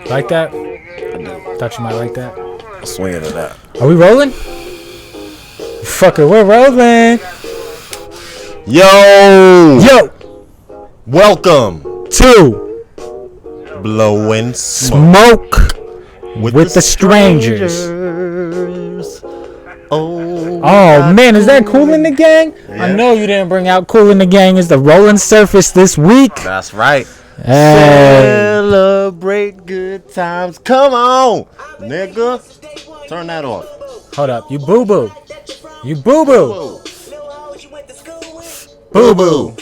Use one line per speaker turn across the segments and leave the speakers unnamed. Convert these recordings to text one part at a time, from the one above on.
Like that?
I do.
Thought you might like that.
I'm swinging to that.
Are we rolling? Fuck it, we're rolling.
Yo! Welcome
to
Blowing
Smoke with the strangers. Oh man, is that Cool in the Gang? Yeah. I know you didn't bring out Cool in the Gang as the rolling surface this week.
That's right.
Hey.
Celebrate good times. Come on, nigga. Turn that off.
Hold up. You boo-boo. You boo-boo. Boo-boo.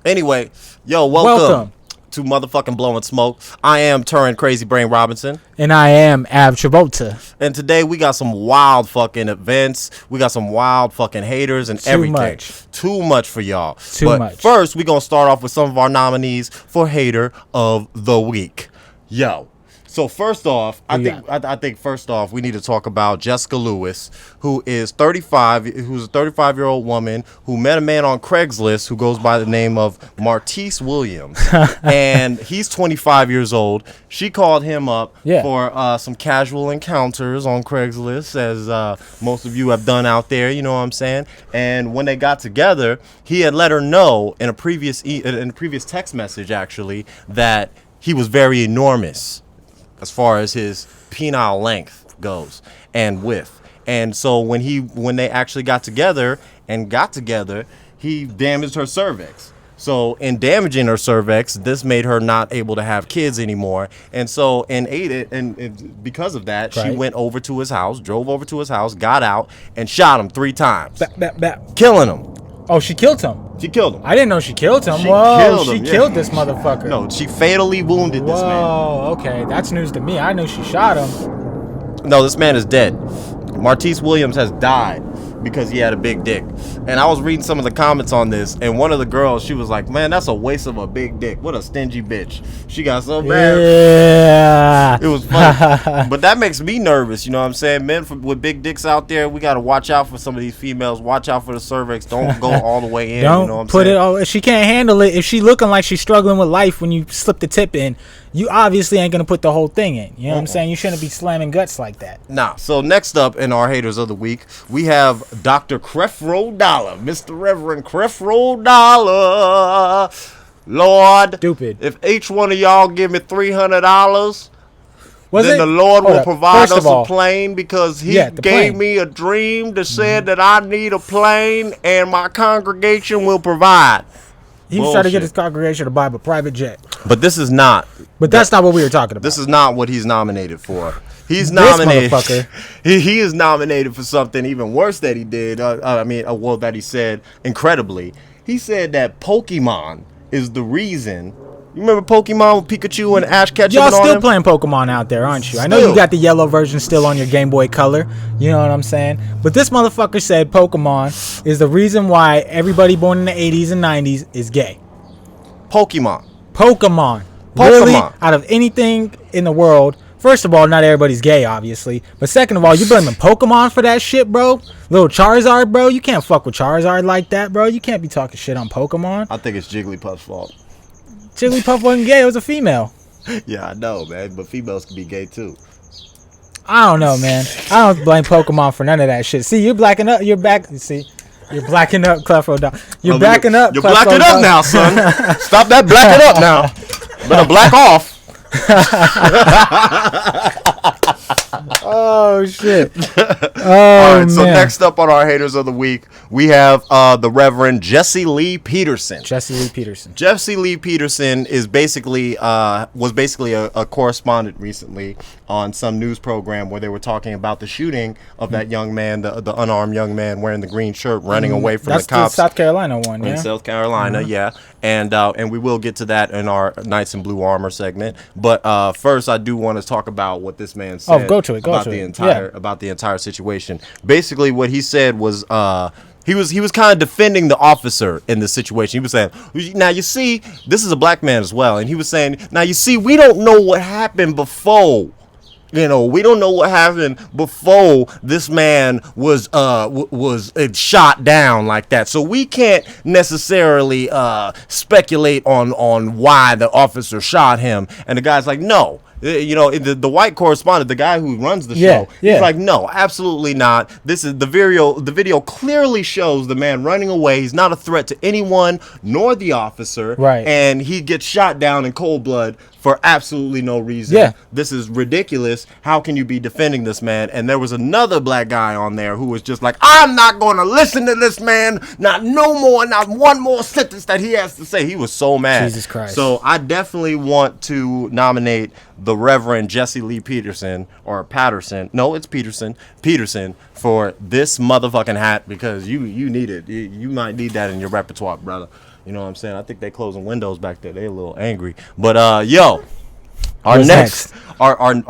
Anyway, yo, welcome to motherfucking Blowing Smoke. I am Turin Crazy Brain Robinson.
And I am Av Travolta.
And today we got some wild fucking events. We got some wild fucking haters and everything. Too much for y'all.
Too much.
First, we're going to start off with some of our nominees for Hater of the Week. Yo. So first off, I think first off we need to talk about Jessica Lewis, who is 35, who's a 35-year-old woman who met a man on Craigslist who goes by the name of Martise Williams, and he's 25 years old. She called him up for some casual encounters on Craigslist, as most of you have done out there. You know what I'm saying? And when they got together, he had let her know in a previous text message actually that he was very enormous as far as his penile length goes and width. And so when they actually got together, he damaged her cervix. So in damaging her cervix, this made her not able to have kids anymore. And so and because of that, she went over to his house, drove over to his house, got out, and shot him 3 times. Killing him.
Oh, she killed him.
She killed him.
I didn't know she killed him. She killed this motherfucker.
No, she fatally wounded this man.
Oh, okay. That's news to me. I knew she shot him.
No, this man is dead. Martise Williams has died because he had a big dick. And I was reading some of the comments on this, and one of the girls, she was like, man, that's a waste of a big dick. What a stingy bitch. She got so mad.
Yeah.
It was funny. But that makes me nervous, you know what I'm saying? Men with big dicks out there, we got to watch out for some of these females. Watch out for the cervix. Don't go all the way in.
Don't
you know what I'm
put
saying?
it all. If she can't handle it, if she looking like she's struggling with life when you slip the tip in, you obviously ain't going to put the whole thing in. You know what I'm saying? You shouldn't be slamming guts like that.
Nah. So next up in our Haters of the Week, we have Dr. Creflo Dollar, Mr. Reverend Creflo Dollar. Lord,
stupid.
If each one of y'all give me $300, then the Lord will provide us a plane, because he gave me a dream that said that I need a plane and my congregation will provide.
He was trying to get his congregation to buy a private jet.
But this is not.
But that's not what we were talking about.
This is not what he's nominated for. He's nominated. He is nominated for something even worse that he did. That he said incredibly. He said that Pokemon is the reason. You remember Pokemon with Pikachu and Ash Ketchum?
Y'all still playing Pokemon out there, aren't you? I know you got the yellow version still on your Game Boy Color. You know what I'm saying? But this motherfucker said Pokemon is the reason why everybody born in the 80s and 90s is gay.
Pokemon.
Really? Out of anything in the world. First of all, not everybody's gay, obviously. But second of all, you blaming Pokemon for that shit, bro? Little Charizard, bro? You can't fuck with Charizard like that, bro. You can't be talking shit on Pokemon.
I think it's Jigglypuff's fault.
Jigglypuff wasn't gay. It was a female.
Yeah, I know, man. But females can be gay, too.
I don't know, man. I don't blame Pokemon for none of that shit. See, you're blacking up. You're back. See, you're blacking up, Clefro Dollar. You're blacking up.
You're blacking up now, son. Stop that blacking up now. Better black off.
Oh shit.
All right, so next up on our Haters of the Week, we have the Reverend Jesse Lee Peterson.
Jesse Lee Peterson is basically was basically a correspondent recently on some news program where they were talking about the shooting of that young man, the unarmed young man wearing the green shirt running away from the cops. That's the South Carolina one, yeah.
In South Carolina, yeah. And we will get to that in our Knights in Blue Armor segment. But first, I do want to talk about what this man said about the entire situation. Basically, what he said was he was kind of defending the officer in this situation. He was saying, now you see, this is a black man as well, and he was saying, now you see, we don't know what happened before. You know, we don't know what happened before this man was shot down like that. So we can't necessarily speculate on why the officer shot him. And the guy's like, no, The white correspondent, the guy who runs the show, he's like, no, absolutely not. This is the video. The video clearly shows the man running away. He's not a threat to anyone, nor the officer.
Right.
And he gets shot down in cold blood for absolutely no reason.
Yeah.
This is ridiculous. How can you be defending this man? And there was another black guy on there who was just like, I'm not going to listen to this man. Not one more sentence that he has to say. He was so mad.
Jesus Christ.
So I definitely want to nominate the Reverend Jesse Lee Peterson, or Patterson. No, it's Peterson for this motherfucking hat, because you need it. You might need that in your repertoire, brother. You know what I'm saying? I think they closing windows back there. They a little angry. But our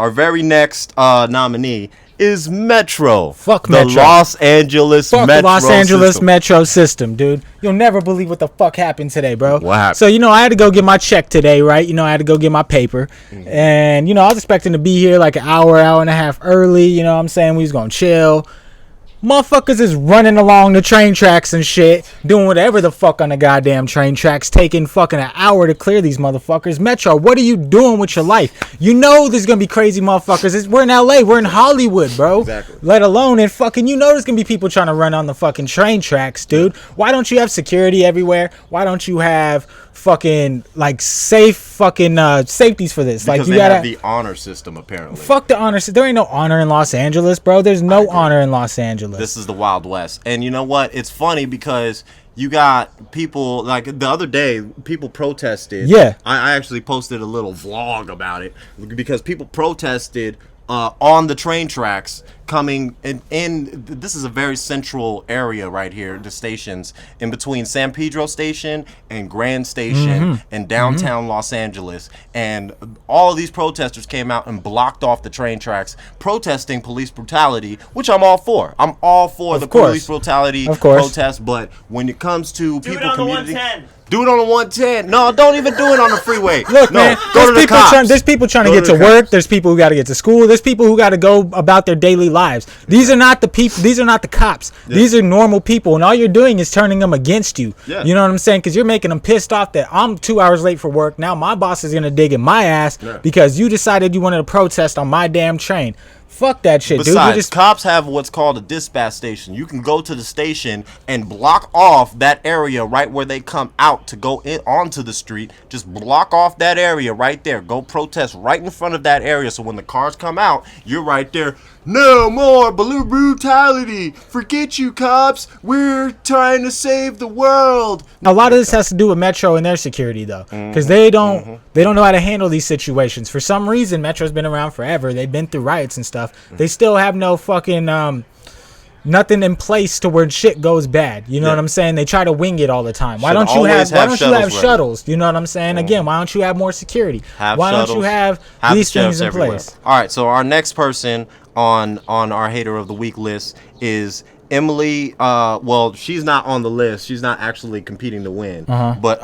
very next nominee is Metro.
Fuck
the
Metro.
Los Angeles
Fuck
Metro
the Los Angeles
system.
Metro system, dude. You'll never believe what the fuck happened today, bro.
What happened?
So, I had to go get my check today, right? I had to go get my paper. Mm-hmm. And, I was expecting to be here like an hour and a half early. You know what I'm saying? We was going to chill. Motherfuckers is running along the train tracks and shit, doing whatever the fuck on the goddamn train tracks, taking fucking an hour to clear these motherfuckers. Metro, what are you doing with your life? There's gonna be crazy motherfuckers. We're in LA, we're in Hollywood, bro.
Exactly.
Let alone in fucking, there's gonna be people trying to run on the fucking train tracks, dude. Why don't you have security everywhere? Why don't you have fucking like safe fucking safeties for this?
Because
like you
they
gotta
have the honor system, apparently.
Fuck the honor system. There ain't no honor in Los Angeles, bro. There's no honor in Los Angeles.
This is the Wild West. And you know what? It's funny because you got people, like the other day, people protested.
Yeah.
I actually posted a little vlog about it because people protested on the train tracks coming in. This is a very central area right here, the stations in between San Pedro Station and Grand Station and downtown Los Angeles. And all of these protesters came out and blocked off the train tracks, protesting police brutality, which I'm all for. I'm all for the police brutality protest, but when it comes to people, community, do it on the 110. No, don't even do it on the freeway.
Look, man,
go to the cops.
There's people trying to get to work. There's people who got to get to school. There's people who got to go about their daily lives. These are not the people. These are not the cops. Yeah. These are normal people, and all you're doing is turning them against you. Yeah. You know what I'm saying? Because you're making them pissed off that I'm 2 hours late for work. Now my boss is gonna dig in my ass because you decided you wanted to protest on my damn train. Fuck that shit,
Besides, cops have what's called a dispatch station. You can go to the station and block off that area right where they come out to go in onto the street. Just block off that area right there. Go protest right in front of that area. So when the cars come out, you're right there. No more blue brutality. Forget you, cops. We're trying to save the world.
A lot of this has to do with Metro and their security, though, because they don't know how to handle these situations. For some reason, Metro's been around forever. They've been through riots and stuff. They still have no fucking nothing in place to where shit goes bad. You know what I'm saying? They try to wing it all the time. Why don't you have shuttles? You know what I'm saying? Again, why don't you have more security? Why don't you have these things in place?
All right, so our next person on our hater of the week list is Emily. Well, she's not on the list. She's not actually competing to win. But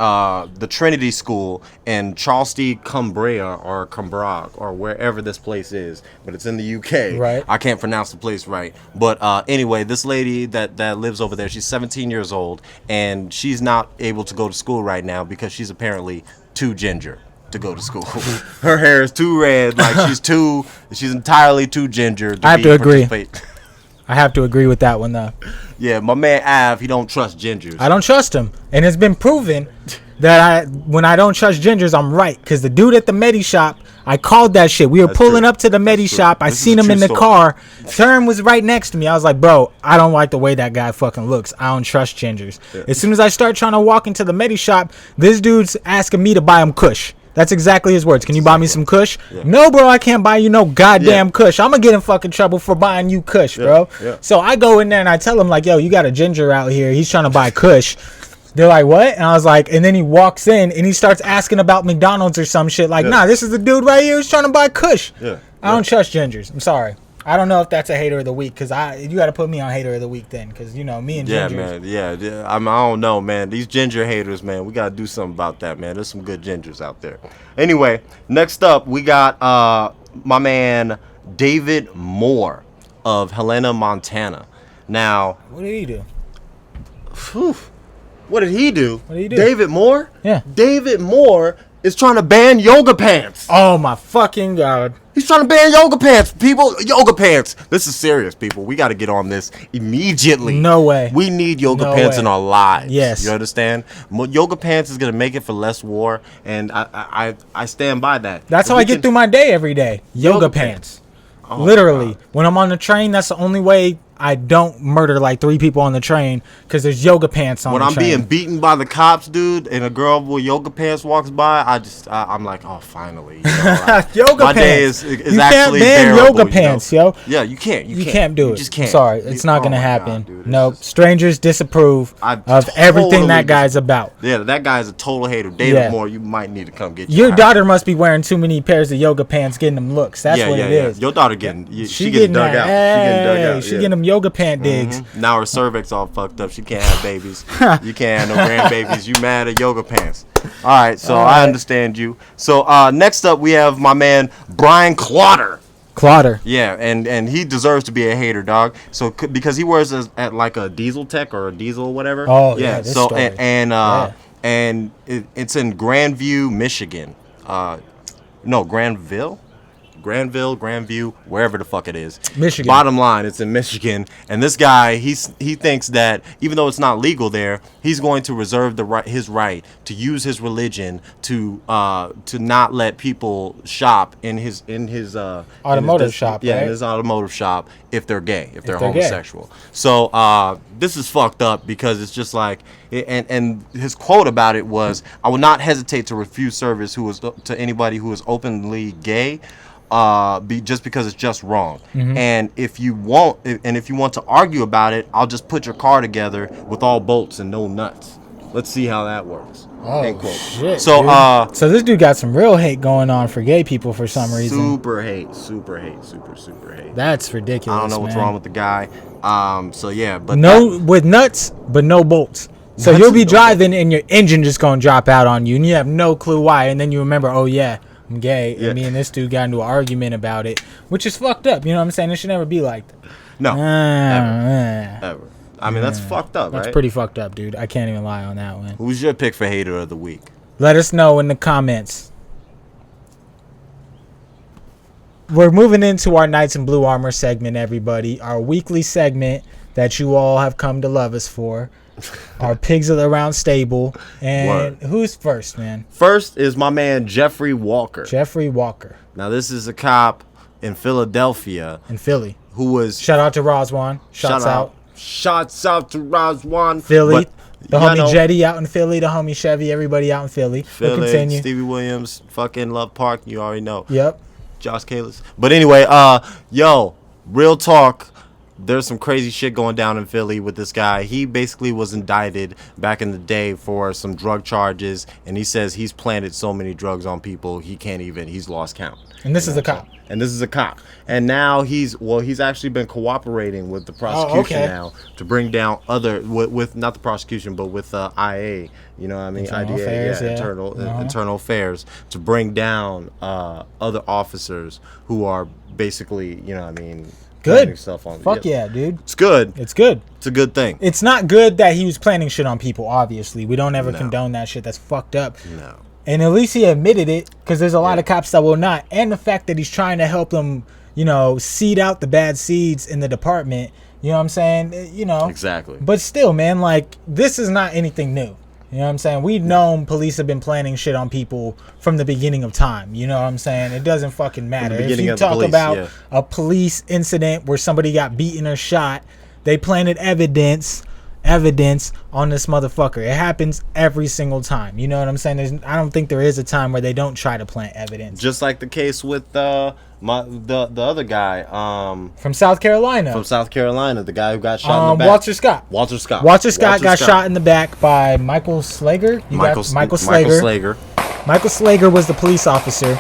the Trinity School in Charleston, Cumbria or wherever this place is, but it's in the UK.
Right.
I can't pronounce the place right. But anyway, this lady that lives over there, she's 17 years old, and she's not able to go to school right now because she's apparently too ginger to go to school. Her hair is too red. Like she's entirely too ginger to
I have to agree.
Participate.
I have to agree with that one, though.
Yeah, my man Av, he don't trust gingers.
I don't trust him. And it's been proven that when I don't trust gingers, I'm right. Because the dude at the Medi shop, I called that shit. We were pulling up to the Medi shop. I seen him in the car. Term was right next to me. I was like, bro, I don't like the way that guy fucking looks. I don't trust gingers. Yeah. As soon as I start trying to walk into the Medi shop, this dude's asking me to buy him Kush. That's exactly his words. Can you buy me some Kush? Yeah. No, bro, I can't buy you no goddamn Kush. I'm going to get in fucking trouble for buying you Kush, bro. Yeah. So I go in there and I tell him, like, yo, you got a ginger out here. He's trying to buy Kush. They're like, what? And I was like, and then he walks in and he starts asking about McDonald's or some shit. Like, nah, this is the dude right here who's trying to buy Kush. Yeah. I don't trust gingers. I'm sorry. I don't know if that's a hater of the week, because you got to put me on hater of the week then, because, me and gingers.
Man. Yeah. I don't know, man. These ginger haters, man, we got to do something about that, man. There's some good gingers out there. Anyway, next up, we got my man David Moore of Helena, Montana. Now,
what did he do?
What did he do? David Moore?
Yeah.
David Moore
is trying to ban yoga pants.
Oh my fucking God.
He's trying to ban yoga pants, people. Yoga pants. This is serious, people. We got to get on this immediately.
No way.
We need yoga
No
pants
way.
in our lives.
Yes.
You understand? Yoga pants is gonna make it for less war, and I stand by that.
That's how I get through my day every day. Yoga pants.
Oh,
Literally. When I'm on the train, that's the only way I don't murder like 3 people on the train because there's yoga pants on
When
the
I'm
train.
being beaten by the cops, dude, and a girl with yoga pants walks by, I'm like, oh, finally. You know, like,
Yoga
my
pants.
day is
you
actually
can't ban
bearable,
yoga pants, yo.
Yeah, you can't.
You can't do it.
You just can't.
Sorry, it's not gonna
my
happen.
God, dude,
Nope.
just-
Strangers disapprove of everything that guy's about.
Yeah, that guy's a total hater. Dave
Yeah.
Moore, you might need to come get
Your
house.
daughter must be wearing too many pairs of yoga pants, getting them looks. That's what it is.
Your daughter getting
She
getting dug
that.
out. She getting dug
Hey,
out.
she getting them yoga pant digs.
Now her cervix all fucked up. She can't have babies. You can't have no grandbabies. You mad at yoga pants. All right, so I understand you. So next up we have my man Brian Clotter.
Clotter.
Yeah, and he deserves to be a hater, dog. So because he wears at like a diesel tech or a diesel or whatever.
Oh, yeah, this
So
story.
and it's in Grandview, Michigan. No, Grandview, wherever the fuck it is.
Michigan.
Bottom line, it's in Michigan, and this guy, he thinks that even though it's not legal there, he's going to reserve his right to use his religion to not let people shop in his
Automotive shop,
yeah,
right?
in his automotive shop if they're gay, if they're
they're gay.
homosexual. So this is fucked up because it's just like, and his quote about it was, "I would not hesitate to refuse service to anybody who is openly gay." Just because it's just wrong. And if you want to argue about it, I'll just put your car together with all bolts and no nuts. Let's see how that works.
Oh,
End quote.
shit,
So
dude. So this dude got some real hate going on for gay people for some reason.
super hate.
That's ridiculous.
I don't know what's
man.
wrong with the guy. So yeah, but
With nuts, but no bolts. So
Nuts
you'll
and
be
no
driving and your engine just gonna drop out on you, and you have no clue why. And then you remember, oh yeah, I'm gay.
Yeah.
And me and this dude got into an argument about it, which is fucked up. You know what I'm saying? It should never be like that.
no,
Ever.
ever. I mean, that's fucked up,
That's
right?
pretty fucked up, dude. I can't even lie on that one.
Who's your pick for hater of the week?
Let us know in the comments. We're moving into our Knights in Blue Armor segment, everybody. Our weekly segment that you all have come to love us for. Our Pigs of the Round Stable. And who's first, man?
First is my man Jeffrey Walker.
Jeffrey Walker
Now this is a cop in Philadelphia
in Philly.
who was
Shout out to Roswan. Shouts out.
Shouts out to Roswan.
Philly.
But,
The
you
homie
know,
Jetty out in Philly. The homie Chevy. Everybody out in Philly. We'll
Philly,
continue.
Stevie Williams, fucking Love Park. You already know.
Yep.
Josh Kalis. But anyway, yo, real talk. There's some crazy shit going down in Philly with this guy. He basically was indicted back in the day for some drug charges, and he says he's planted so many drugs on people he's lost count.
And this is a cop.
And this is a cop. And now he's actually been cooperating with the prosecution
okay.
now to bring down with not the prosecution, but with IA, you know what I mean?
Internal
IDA,
affairs, yeah.
internal affairs, to bring down other officers who are basically, you know what I mean, planting
Good.
stuff on.
Fuck yeah, dude.
It's good.
It's good.
It's a good thing.
It's not good that he was planning shit on people, obviously. We don't ever
No.
condone that shit. That's fucked up.
No.
And at least he admitted it, because there's a lot
Yeah.
of cops that will not. And the fact that he's trying to help them, seed out the bad seeds in the department. You know what I'm saying?
Exactly.
But still, man, like, this is not anything new. You know what I'm saying? We've known police have been planning shit on people from the beginning of time. You know what I'm saying? It doesn't fucking matter. If
beginning
you
of the
talk
police,
about
yeah.
a police incident where somebody got beaten or shot, they planted evidence on this motherfucker. It happens every single time. You know what I'm saying? I don't think there is a time where they don't try to plant evidence.
Just like the case with the other guy
From South Carolina.
from South Carolina, the guy who got shot in the back.
Walter Scott.
Walter Scott.
Walter Scott got shot in the back by Michael Slager. Michael Slager. Michael Slager was the police officer.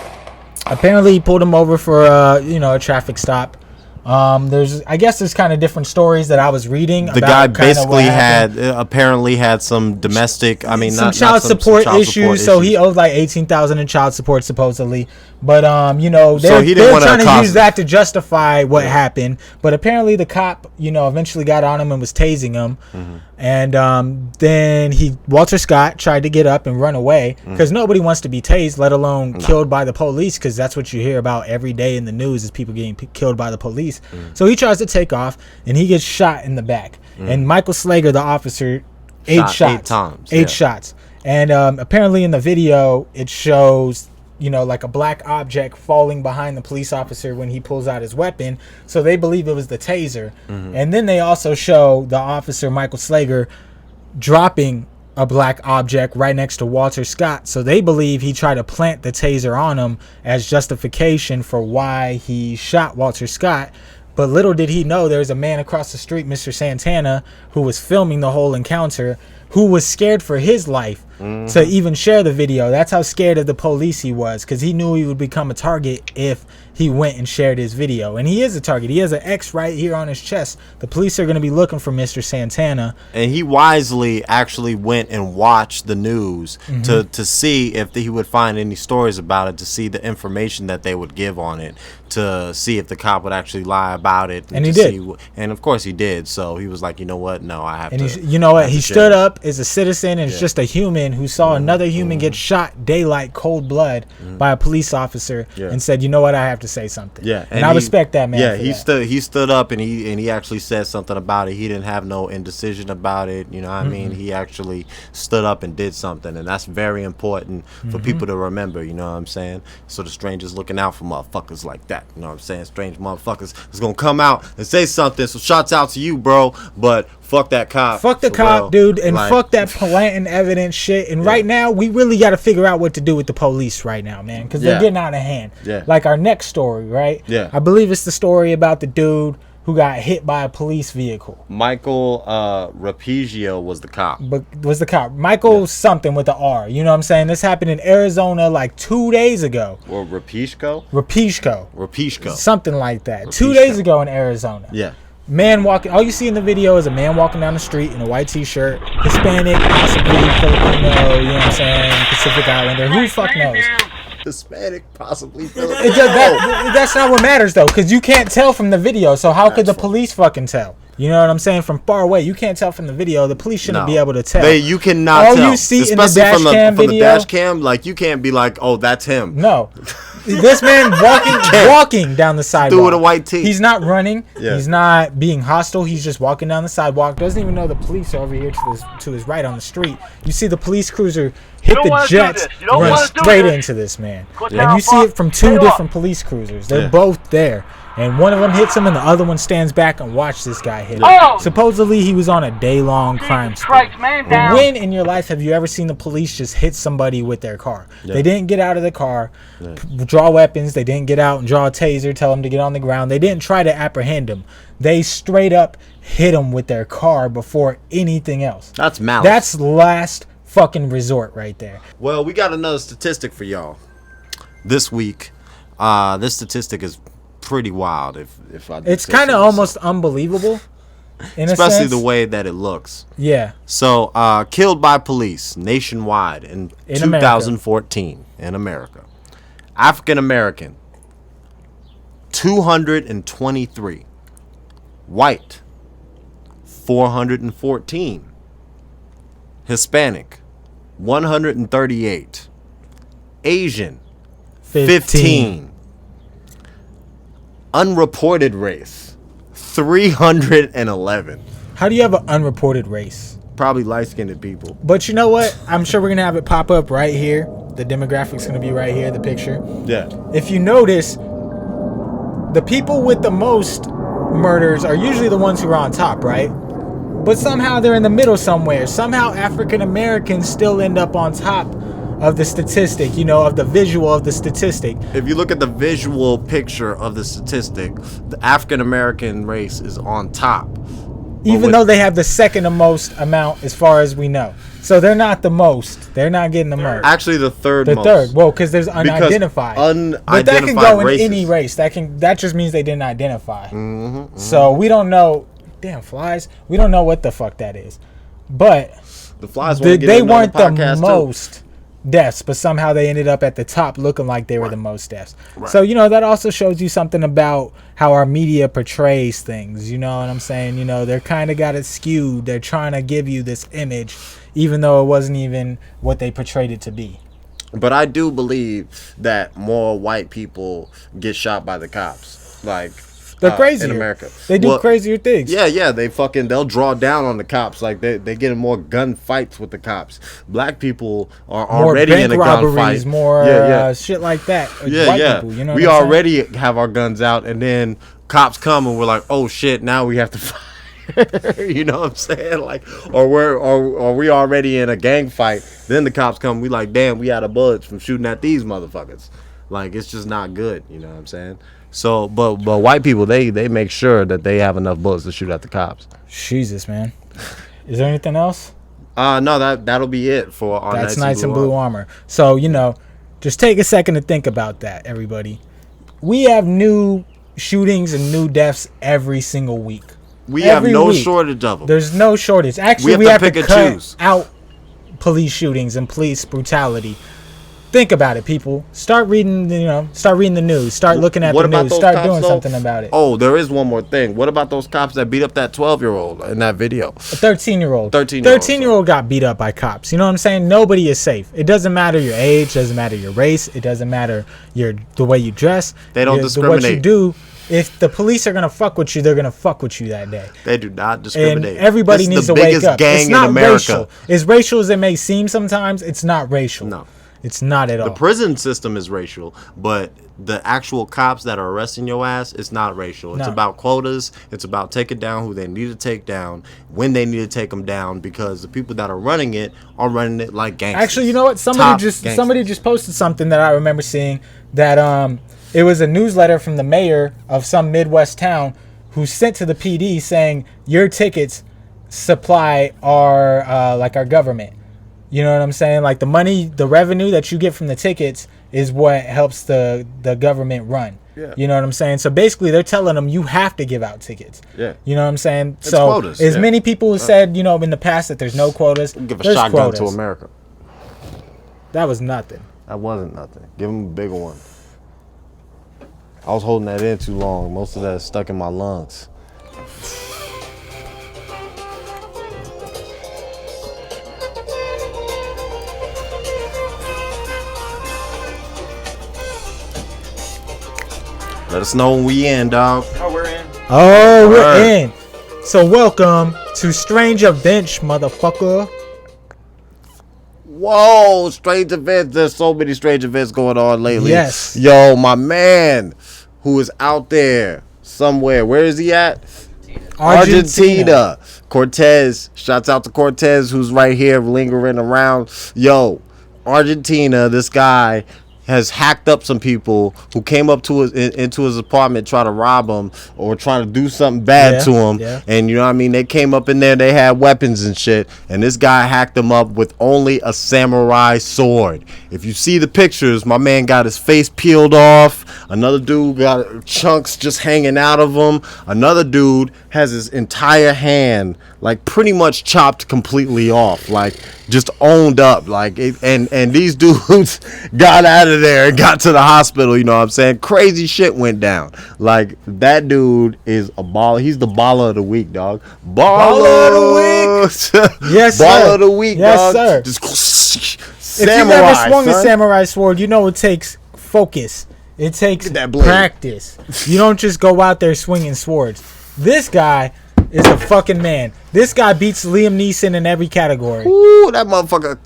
Apparently, he pulled him over for a traffic stop. I guess there's kind of different stories that I was reading.
The guy basically apparently had some domestic,
some child support issues. So he owed like $18,000 in child support supposedly. But they're trying to use that to justify what happened. But apparently the cop, eventually got on him and was tasing him. Mm-hmm. And then Walter Scott tried to get up and run away because nobody wants to be tased, let alone killed by the police, because that's what you hear about every day in the news is people getting killed by the police. So he tries to take off and he gets shot in the back. And Michael Slager, the officer, eight shots. And apparently in the video it shows like a black object falling behind the police officer when he pulls out his weapon. So they believe it was the taser. And then they also show the officer, Michael Slager, dropping a black object right next to Walter Scott. So they believe he tried to plant the taser on him as justification for why he shot Walter Scott. But little did he know there's a man across the street, Mr. Santana, who was filming the whole encounter, who was scared for his life to even share the video. That's how scared of the police he was, because he knew he would become a target if he went and shared his video. And he is a target. He has an X right here on his chest. The police are going to be looking for Mr. Santana.
And he wisely actually went and watched the news to see if he would find any stories about it, to see the information that they would give on it, to see if the cop would actually lie about it.
And he did.
And of course he did. So he was like, you know what? No, I have
to.
And
he stood up as a citizen and just a human who saw another human get shot daylight, cold blood by a police officer and said, you know what? I have to say something. Yeah. And I respect that man.
Yeah, he stood up and he actually said something about it. He didn't have no indecision about it. You know what I mean? He actually stood up and did something, and that's very important for people to remember, you know what I'm saying? So the strangers looking out for motherfuckers like that. You know what I'm saying? Strange motherfuckers is gonna come out and say something. So shouts out to you, bro. But fuck that cop.
Fuck the cop, dude, and fuck that planting evidence shit. And right now, we really got to figure out what to do with the police right now, man, because they're getting out of hand. Yeah. Like our next story, right? Yeah. I believe it's the story about the dude who got hit by a police vehicle.
Michael Rapizio was the cop.
Michael something with the R. You know what I'm saying? This happened in Arizona like 2 days ago.
Or Rapizio?
Rapizio. Something like that. Rapizio. 2 days ago in Arizona.
Yeah.
Man walking. All you see in the video is a man walking down the street in a white T-shirt, Hispanic, possibly Filipino. You know what I'm saying? Pacific Islander. Who the fuck knows?
Hispanic, possibly Filipino.
That's not what matters though, because you can't tell from the video. So how could the police fucking tell? You know what I'm saying? From far away, you can't tell from the video. The police shouldn't be able to tell.
You cannot tell.
All you see in the dash cam video,
from the dash cam, like you can't be like, oh, that's him.
No. This man walking down the sidewalk.
Dude with a white tee.
He's not running. Yeah. He's not being hostile. He's just walking down the sidewalk. Doesn't even know the police are over here to his right on the street. You see the police cruiser hit the jets, run straight into this man. And you see it from two different police cruisers. They're both there. And one of them hits him and the other one stands back and watch this guy hit him. Oh! Supposedly he was on a day-long crime spree. When in your life have you ever seen the police just hit somebody with their car? Yeah. They didn't get out of the car, draw weapons. They didn't get out and draw a taser, tell him to get on the ground. They didn't try to apprehend him. They straight up hit him with their car before anything else.
That's malice.
That's last fucking resort right there.
Well, we got another statistic for y'all this week. This statistic is pretty wild.
It's kind of almost unbelievable,
especially the way that it looks.
Yeah.
So, killed by police nationwide in 2014 in America. African American, 223. White, 414. Hispanic, 138. Asian, 15. Unreported race, 311.
How do you have an unreported race?
Probably light-skinned people.
But you know what? I'm sure we're going to have it pop up right here. The demographic's going to be right here, the picture.
Yeah.
If you notice, the people with the most murders are usually the ones who are on top, right? But somehow they're in the middle somewhere. Somehow African Americans still end up on top of the statistic, of the visual of the statistic.
If you look at the visual picture of the statistic, the African American race is on top.
Even though they have the second most amount as far as we know. So they're not the most. They're not getting the most.
Actually, the third
The
most.
third. Well, because there's unidentified. But that can go in any race. That just means they didn't identify. So we don't know. Damn flies. We don't know what the fuck that is. But
the flies
they weren't the most deaths, but somehow they ended up at the top looking like they were the most deaths. Right. So, that also shows you something about how our media portrays things. You know what I'm saying? They're kind of got it skewed. They're trying to give you this image, even though it wasn't even what they portrayed it to be.
But I do believe that more white people get shot by the cops. Like,
they're crazier.
In America.
They do crazier things.
Yeah. They'll draw down on the cops. Like they get in more gun fights with the cops. Black people are already in a gun fight.
More shit like that.
Yeah.
People,
we already have our guns out, and then cops come and we're like, oh shit, now we have to fight. You know what I'm saying? Like, or we already in a gang fight. Then the cops come. We like, damn, we out of bullets from shooting at these motherfuckers. Like, it's just not good. You know what I'm saying? So, but white people, they make sure that they have enough bullets to shoot at the cops.
Jesus, man. Is there anything else?
No, that'll be it for our
That's Knights in Blue Armor. So, just take a second to think about that, everybody. We have new shootings and new deaths every single week.
We have no shortage of them.
There's no shortage. Actually, we have to cut out police shootings and police brutality. Think about it, people. Start reading the news. Start looking at the news. Start doing something about it.
Oh, there is one more thing. What about those cops that beat up that 12-year-old in that video?
A 13-year-old.
13-year-old
got beat up by cops. You know what I'm saying? Nobody is safe. It doesn't matter your age. Doesn't matter your race. It doesn't matter the way you dress.
They don't discriminate.
What you do. If the police are gonna fuck with you, they're gonna fuck with you that day.
They do not discriminate.
And everybody needs to wake up.
Gang
it's not
in America.
racial. As racial as it may seem sometimes, it's not racial.
No.
It's not at all.
The prison system is racial, but the actual cops that are arresting your ass, it's not racial. It's about quotas. It's about taking down who they need to take down, when they need to take them down, because the people that are running it like gangsters.
Actually, you know what? Somebody just posted something that I remember seeing that it was a newsletter from the mayor of some Midwest town who sent to the PD saying your tickets supply our government. You know what I'm saying? Like the money, the revenue that you get from the tickets is what helps the government run. Yeah. You know what I'm saying? So basically they're telling them you have to give out tickets.
Yeah.
You know what I'm saying?
It's quotas,
many people have said, in the past that there's no quotas.
Give a shotgun to America.
That was nothing.
That wasn't nothing. Give them a bigger one. I was holding that in too long. Most of that is stuck in my lungs. Let us know when we in, dog.
Oh, we're in.
Oh, we're in. So welcome to Strange Events, motherfucker.
Whoa, strange events. There's so many strange events going on lately.
Yes.
Yo, my man who is out there somewhere. Where is he at? Argentina. Cortez. Shouts out to Cortez, who's right here lingering around. Yo, Argentina, this guy has hacked up some people who came up to into his apartment, try to rob him or trying to do something bad to him. Yeah. And you know what I mean? They came up in there, they had weapons and shit. And this guy hacked them up with only a samurai sword. If you see the pictures, my man got his face peeled off. Another dude got chunks just hanging out of him. Another dude has his entire hand like pretty much chopped completely off, like just owned up, like and these dudes got out of there and got to the hospital. You know what I'm saying? Crazy shit went down. Like that dude is a baller. He's the baller of the week, dog. Baller of the week. Yes, sir. Baller of the week,
yes,
dog.
Sir.
Just
samurai. If you never swung a samurai sword, you know it takes focus. It takes practice. You don't just go out there swinging swords. This guy is a fucking man. This guy beats Liam Neeson in every category.
Ooh, that motherfucker.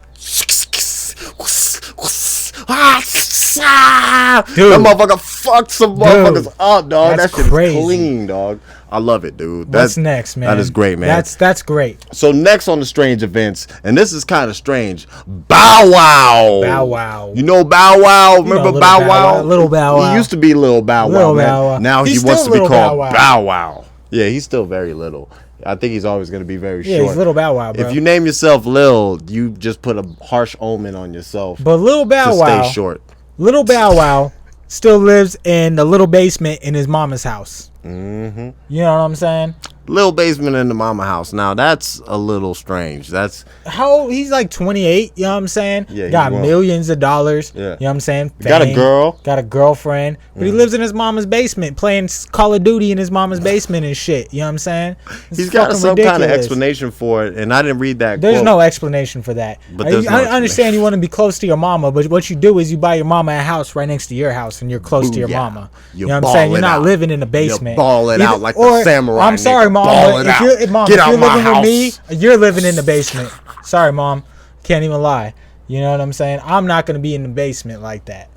Dude. That motherfucker fucked some motherfuckers up, dog. That shit is clean, dog. I love it, dude.
What's next, man?
That is great, man.
That's great.
So next on the strange events, and this is kind of strange, Bow Wow.
Bow Wow.
You know Bow Wow? Remember Bow Wow?
Little Bow Wow.
He used to be Little Bow Wow, man. Now he wants to be called Bow Wow. Yeah, he's still very little.
I think he's always going to be very
Yeah,
short.
he's Little Bow Wow, bro.
If you name yourself Lil, you just put a harsh omen on yourself.
But Little Bow
to
Wow,
stay short.
Little Bow Wow still lives in the little basement in his mama's house.
Mm-hmm.
You know what I'm saying?
Little basement in the mama house. Now that's a little strange. That's
How old? He's like 28. You know what I'm saying?
Yeah,
got
he
millions of dollars.
Yeah.
You know what I'm saying?
Got a
Fame,
girl.
Got a girlfriend. But he lives in his mama's basement playing Call of Duty in his mama's basement and shit. You know what I'm saying? It's
He's got
fucking
some kind of
ridiculous.
explanation for it, and I didn't read that.
There's
quote.
no explanation for that.
But there's no
I understand you want to be close to your mama, but what you do is you buy your mama a house right next to your house, and you're close to your
Booyah.
mama.
You
You know what I'm
ball
saying? You're
it
not
out.
living in the basement.
You ball it out like the
or,
samurai
I'm sorry,
nigga.
mom,
Ball
but
it
if
out.
you're, mom,
Get
if
out
you're
my
living with me,
house.
you're living in the basement. Sorry, mom. Can't even lie. You know what I'm saying? I'm not going to be in the basement like that.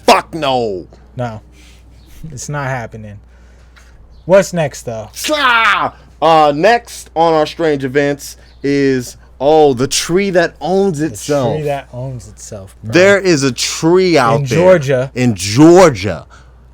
Fuck no.
No. It's not happening. What's next, though?
Next on our strange events is the tree that owns itself.
Tree that owns itself, bro.
There is a tree out
In
there
Georgia.
in Georgia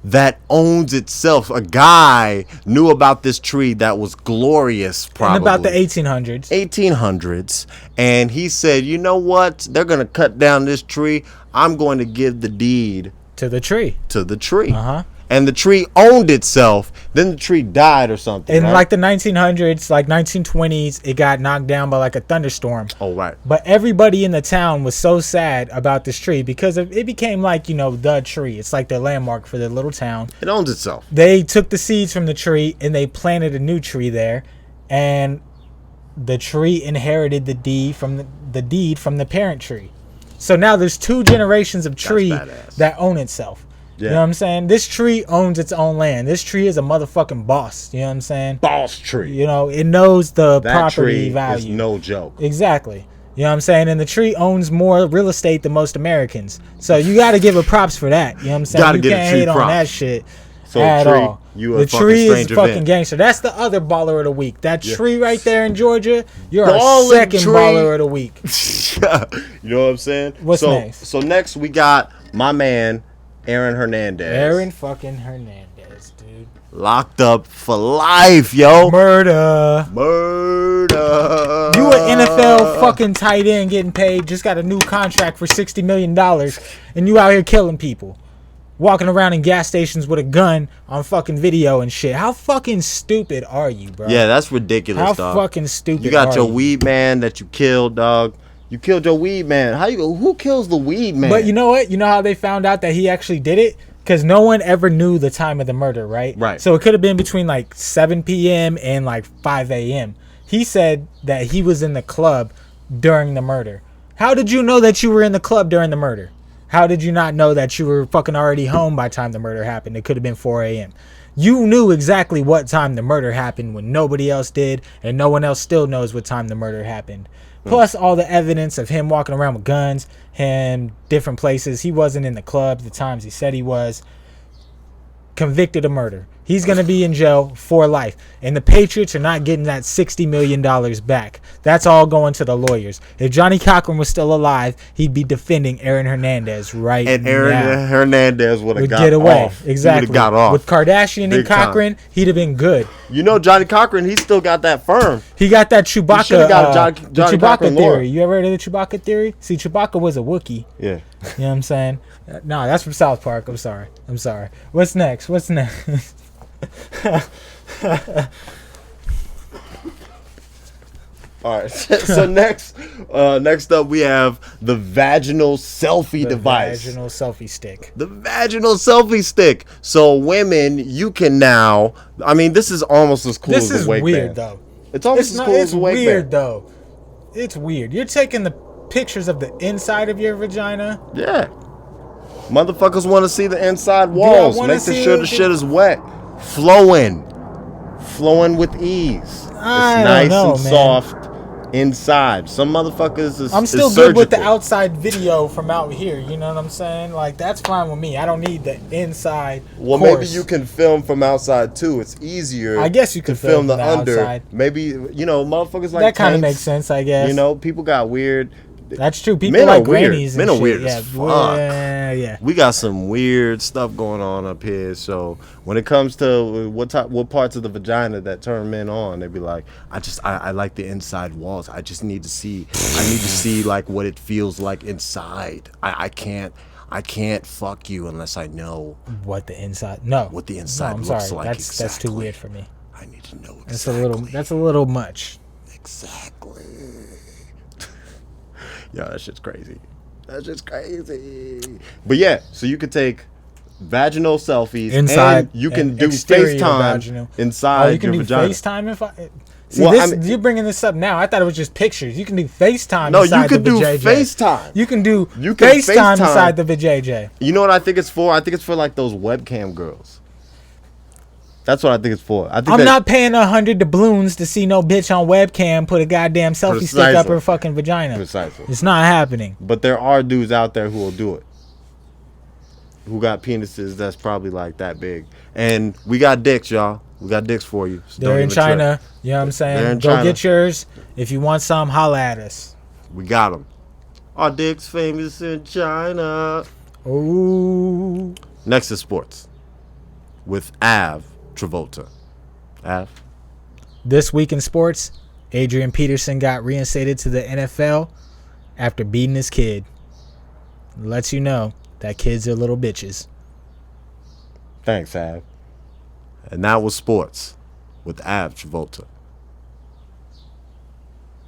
that owns itself. A guy knew about this tree that was glorious, probably
In about the 1800s.
1800s, and he said, "You know what? They're gonna cut down this tree. I'm going to give the deed
To the tree.
to the tree."
Uh-huh.
And the tree owned itself. Then the tree died or something.
In
right?
like the 1900s, like 1920s, it got knocked down by like a thunderstorm.
Oh, right.
But everybody in the town was so sad about this tree because it became like, the tree. It's like the landmark for the little town.
It owns itself.
They took the seeds from the tree and they planted a new tree there. And the tree inherited the deed from the parent tree. So now there's 2 generations of tree
badass.
that own itself.
Yeah.
You know what I'm saying? This tree owns its own land. This tree is a motherfucking boss. You know what I'm saying?
Boss tree.
It knows the
That
property
tree
value.
is no joke.
Exactly. You know what I'm saying? And the tree owns more real estate than most Americans. So you got to give it props for that. You know what I'm saying?
Gotta
You
give the
can't
tree
hate on
props.
that shit
So
at
tree,
all.
you a
The
fucking
tree is
strange
fucking
event.
gangster. That's the other baller of the week. That tree right there in Georgia, you're
Ballin'
a second
tree.
baller of the week.
You know what I'm saying?
What's
so,
next?
So next we got my man, Aaron Hernandez.
Aaron fucking Hernandez, dude.
Locked up for life, yo.
Murder.
Murder.
You an NFL fucking tight end getting paid, just got a new contract for $60 million, and you out here killing people. Walking around in gas stations with a gun on fucking video and shit. How fucking stupid are you, bro?
Yeah, that's ridiculous,
How
dog.
fucking stupid
You got
are
your
you?
weed man that you killed, dog. You killed your weed man. Who kills the weed man?
But you know what? You know how they found out that he actually did it? Because no one ever knew the time of the murder, right?
Right.
So it could have been between like 7 p.m. and like 5 a.m. He said that he was in the club during the murder. How did you know that you were in the club during the murder? How did you not know that you were fucking already home by the time the murder happened? It could have been 4 a.m. You knew exactly what time the murder happened when nobody else did, and no one else still knows what time the murder happened. Plus all the evidence of him walking around with guns, him different places. He wasn't in the club the times he said he was. Convicted of murder. He's going to be in jail for life. And the Patriots are not getting that $60 million back. That's all going to the lawyers. If Johnny Cochran was still alive, he'd be defending Aaron Hernandez right
and
now.
Aaron Hernandez would have
Would
got
get away.
off.
Exactly.
He would have got off.
With Kardashian
Big
and Cochran, he'd have been good.
You know Johnny Cochran, he still got that firm.
He got that Chewbacca,
should've got
the
Johnny
Chewbacca
Cochran lore.
theory. You ever heard of the Chewbacca theory? See, Chewbacca was a Wookiee.
Yeah.
You know what I'm saying? No, that's from South Park. I'm sorry. What's next?
All right. So next up we have the vaginal selfie device.
Vaginal selfie stick.
The vaginal selfie stick. So women, you can now. I mean, this is almost as cool
This
as
is
a wake
weird
band.
though.
It's almost as cool
It's
as a wake
weird
band.
though. It's weird. You're taking the pictures of the inside of your vagina.
Yeah. Motherfuckers want to see the inside walls.
wanna
Making
see
sure
it?
the shit is wet. Flowing with ease. It's
I
nice
don't know,
and
man.
soft inside. Some motherfuckers is
I'm still
is
good with the
surgical.
outside video from out here. You know what I'm saying? Like that's fine with me. I don't need the inside.
Well,
course.
maybe you can film from outside too. It's easier.
I guess you
to
could
film
film
the
from the
under.
outside.
Maybe motherfuckers like
That kind of
tanks.
makes sense, I guess.
People got weird
That's true. People
Men are
like
weird.
grannies and
Men are
shit.
weird
yeah.
as fuck.
Yeah.
We got some weird stuff going on up here. So when it comes to what parts of the vagina that turn men on, they be like, I like the inside walls. I just need to see. I need to see like what it feels like inside. I can't fuck you unless I know
What the inside? No.
what the inside
I'm
looks
sorry.
like.
That's too weird for me.
I need to know exactly.
That's a little much.
Exactly. Yo, that shit's crazy. That's just crazy. But yeah, so you could take vaginal selfies
Inside,
and you can do
exterior
FaceTime
vaginal.
inside
you can
your
do
vagina.
FaceTime if I. See,
Well,
this,
I mean-
you're bringing this up now. I thought it was just pictures. You can do FaceTime
No,
inside
you can
the
do
vajayjay.
FaceTime.
You can do
You can
FaceTime
FaceTime.
inside the vajayjay.
You know what I think it's for? I think it's for like those webcam girls. That's what I think it's for. I think
I'm not paying 100 doubloons to see no bitch on webcam put a goddamn selfie stick up
Precisely.
her fucking vagina.
Precisely.
It's not happening.
But there are dudes out there who will do it. Who got penises that's probably like that big. And we got dicks, y'all. We got dicks for you. So
They're
don't
in
even trip.
China. You know what I'm
They're
saying?
in
Go
China.
get yours. If you want some, holla at us.
We got them. Our dicks famous in China.
Ooh.
Next is sports. With Av Travolta. Av?
This week in sports, Adrian Peterson got reinstated to the NFL after beating his kid. Lets you know that kids are little bitches.
Thanks, Av. And that was sports with Av Travolta.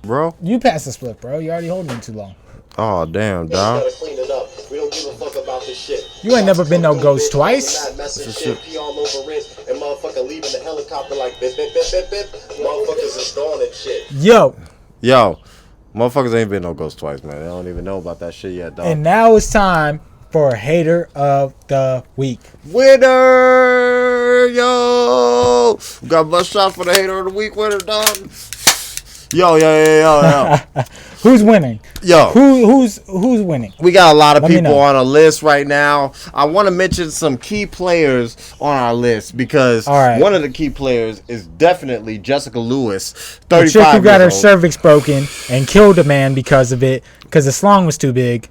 Bro?
You passed the split, bro. You already holding it too long.
Oh, damn, dog.
Gotta clean it up. We don't give a fuck about this shit.
You ain't never been no ghost twice.
Not messing shit, pee all over it, and motherfucker leaving the helicopter like bip, bip, bip, bip, bip. Motherfuckers is throwing it shit.
Yo, motherfuckers ain't been no ghost twice, man. They don't even know about that shit yet, dog.
And now it's time for Hater of the Week.
Winner, yo. We got bus shot for the hater of the week winner, dog. Yo.
Who's winning?
Yo.
Who's winning?
We got a lot of
Let me
people
know.
on our list right now. I want to mention some key players on our list because
All right.
one of the key players is definitely Jessica Lewis,
The
35
chick who got her
years old.
cervix broken and killed a man because of it, because the slong was too big.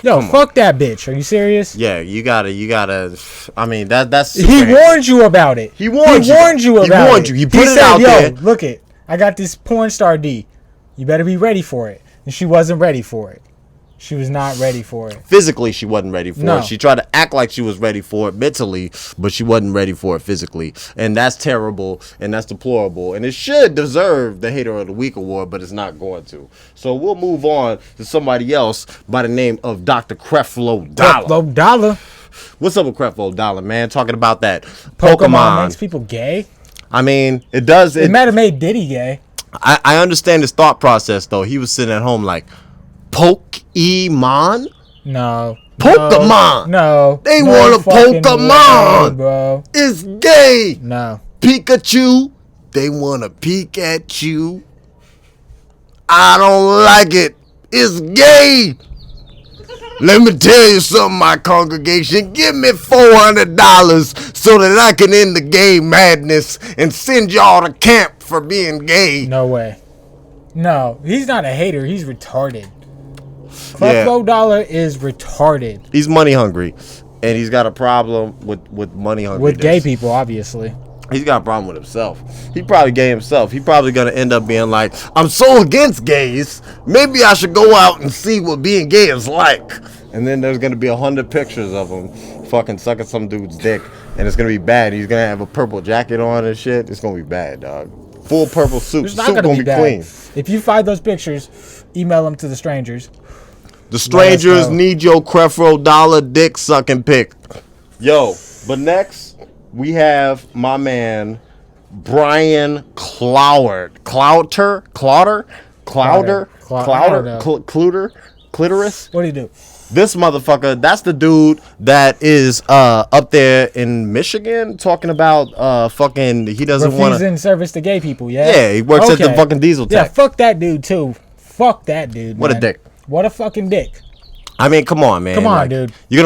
Yo, fuck that bitch. Are you serious?
Yeah, you gotta. I mean, that's.
He
super
warned you about it.
He warned you.
He warned you
He
about
warned
it.
you. He put it
said,
out
yo,
there.
Look it. I got this porn star D. You better be ready for it. And she wasn't ready for it. She was not ready for it.
Physically, she wasn't ready for
No.
it. She tried to act like she was ready for it mentally, but she wasn't ready for it physically. And that's terrible, and that's deplorable. And it should deserve the Hater of the Week award, but it's not going to. So we'll move on to somebody else by the name of Dr. Creflo Dollar.
Low dollar.
What's up with Creflo Dollar, man? Talking about that
Pokemon
Pokemon.
makes people gay.
I mean, it does.
It might have made Diddy gay.
I understand his thought process, though. He was sitting at home like, Pokemon?
No.
Pokemon.
No.
They
no
want a
fucking
Pokemon.
way, bro.
It's gay.
No.
Pikachu. They want to peek at you. I don't like it. It's gay. Let me tell you something, my congregation. Give me $400 so that I can end the gay madness and send y'all to camp for being gay.
No way. No. He's not a hater. He's retarded.
Yeah.
Creflo Dollar is retarded.
He's money hungry, and he's got a problem with money hungry.
With gay people, obviously.
He's got a problem with himself. He probably gay himself. He probably gonna end up being like, I'm so against gays. Maybe I should go out and see what being gay is like. And then there's gonna be 100 pictures of him fucking sucking some dude's dick, and it's gonna be bad. He's gonna have a purple jacket on and shit. It's gonna be bad, dog. Full purple suit.
It's
The
not
suit
gonna be bad.
clean.
If you find those pictures, email them to the strangers.
The strangers
know.
need your Creflo Dollar dick sucking pic. Yo, but next we have my man Brian Clowder. Clitoris.
What do you do?
This motherfucker, that's the dude that is up there in Michigan talking about fucking he doesn't want
Refusing
to.
service to gay people, yeah?
Yeah, he works at the fucking diesel
Yeah,
tech.
fuck that dude, too. Fuck that dude,
What a
man.
dick.
What a fucking dick.
I mean, come on, man.
Come on,
Like,
dude.
You're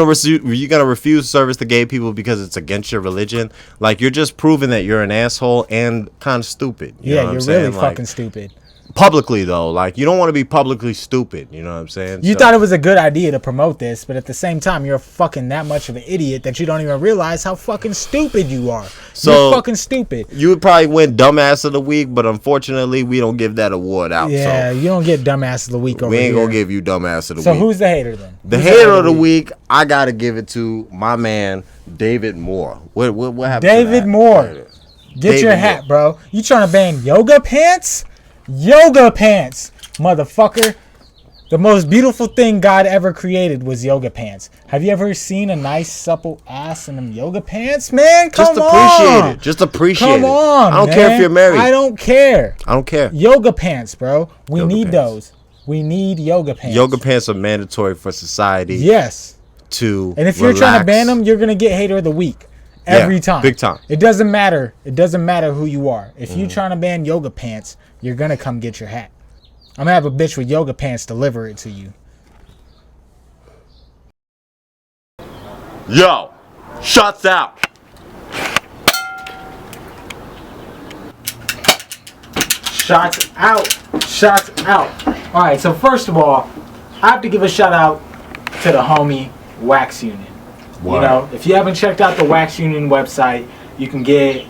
gonna refuse service to gay people because it's against your religion. Like, you're just proving that you're an asshole and kind of stupid. You know
Yeah,
what I'm
you're
saying?
really
Like,
fucking stupid.
publicly though, like you don't want to be publicly stupid. You know what I'm saying?
You thought it was a good idea to promote this, but at the same time, you're fucking that much of an idiot that you don't even realize how fucking stupid you are.
So,
you're fucking stupid.
You would probably win Dumbass of the Week, but unfortunately, we don't give that award out.
Yeah,
so
you don't get Dumbass of the Week over
we ain't
here.
gonna give you Dumbass of the
So
Week.
who's the hater then?
The
Who's
hater of the week? I gotta give it to my man David Moore. What happened?
David
to that?
Moore.
There it is.
Get
David
your hat,
Moore.
bro. You trying to ban yoga pants? Yoga pants, motherfucker. The most beautiful thing God ever created was yoga pants. Have you ever seen a nice supple ass in them yoga pants, man? Come
Just appreciate
on.
it. Just appreciate
Come
it.
on,
I don't care if
man.
you're married.
I don't care.
I don't care.
Yoga pants, bro. We
Yoga
need
pants.
those. We need yoga pants.
Yoga pants are mandatory for society.
Yes.
To
And if you're trying to
relax.
ban them, you're gonna get hater of the week every time.
big time.
It doesn't matter. It doesn't matter who you are. If
Mm-hmm.
you're trying to ban yoga pants, you're gonna come get your hat. I'm gonna have a bitch with yoga pants deliver it to you.
Yo, shots out.
Shots out. Shots out. All right. So first of all, I have to give a shout out to the homie Wax Union.
Word.
You know, if you haven't checked out the Wax Union website, you can get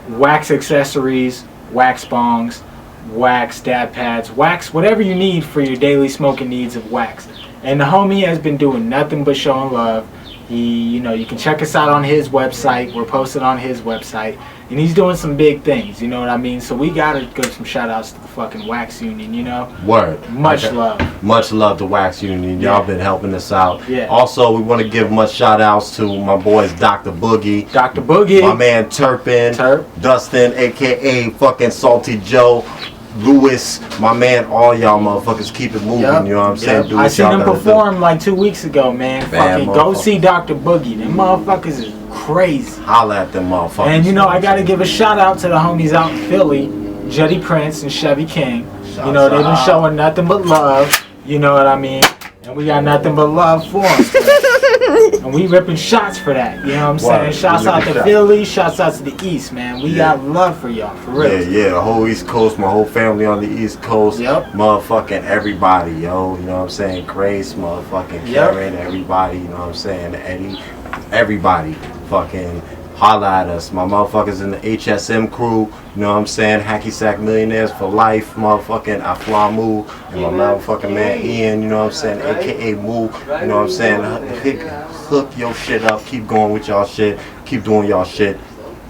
wax accessories, wax bongs, wax dab pads, wax whatever you need for your daily smoking needs of wax. And the homie has been doing nothing but showing love. You can check us out on his website. We're posted on his website. And he's doing some big things, you know what I mean? So we gotta give some shout outs to the fucking Wax Union, you know?
Word.
Much
Okay.
love.
Much love to Wax Union. Y'all been helping us out.
Yeah.
Also, we want to give much shout outs to my boys Dr. Boogie.
Dr. Boogie.
My man Turpin.
Turp.
Dustin, aka fucking Salty Joe. Lewis, my man, all y'all motherfuckers keep it moving,
Yep.
you know what I'm saying?
Yep.
Do
I
what
seen
y'all
him
gotta do.
perform like 2 weeks ago, man.
Bad
Fucking go
motherfucker.
see Dr. Boogie. Them motherfuckers is crazy.
Holla at them motherfuckers.
And you know, I gotta give a shout out to the homies out in Philly, Jetty Prince and Chevy King. You know, they've been
Shouts out.
showing nothing but love. You know what I mean? And we got nothing but love for them. And we ripping shots for that. You know what I'm saying?
Word.
Shouts
We
out
ripping
to
shots.
Philly, shouts out to the East, man. We got love for y'all, for real.
Yeah, the whole East Coast, my whole family on the East Coast.
Yep.
Motherfucking everybody, yo. You know what I'm saying? Grace, motherfucking
Yep.
Karen, everybody, you know what I'm saying? Eddie, everybody. Fucking holla at us. My motherfuckers in the HSM crew, you know what I'm saying? Hacky Sack Millionaires for life, motherfucking Aflamu. And my motherfucking man Ian, you know what I'm saying? AKA Moo, you know what I'm saying? Hook your shit up. Keep going with y'all shit. Keep doing y'all shit.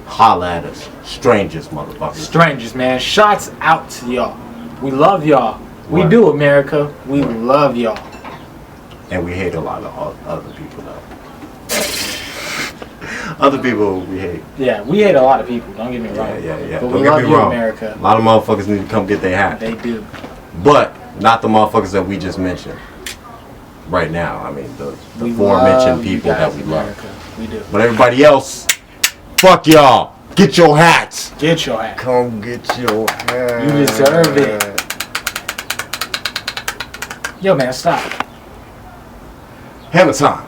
Holla at us. Strangers, motherfuckers.
Strangers, man. Shots out to y'all. We love y'all. We
Word.
do, America. We love y'all.
And we hate a lot of other people, though. Other people we hate.
Yeah, we hate a lot of people. Don't get me wrong.
Yeah.
But
Don't
we
get
love
me
you,
wrong.
America.
A lot of motherfuckers need to come get their hat.
They do.
But not the motherfuckers that we just mentioned. Right now, I mean, the
We
aforementioned
love you
people that
guys,
we
America.
love.
We do.
But everybody else, fuck y'all. Get your hats.
Get your hat.
Come get your hat.
You deserve it. Yo, man, stop.
Hammer time.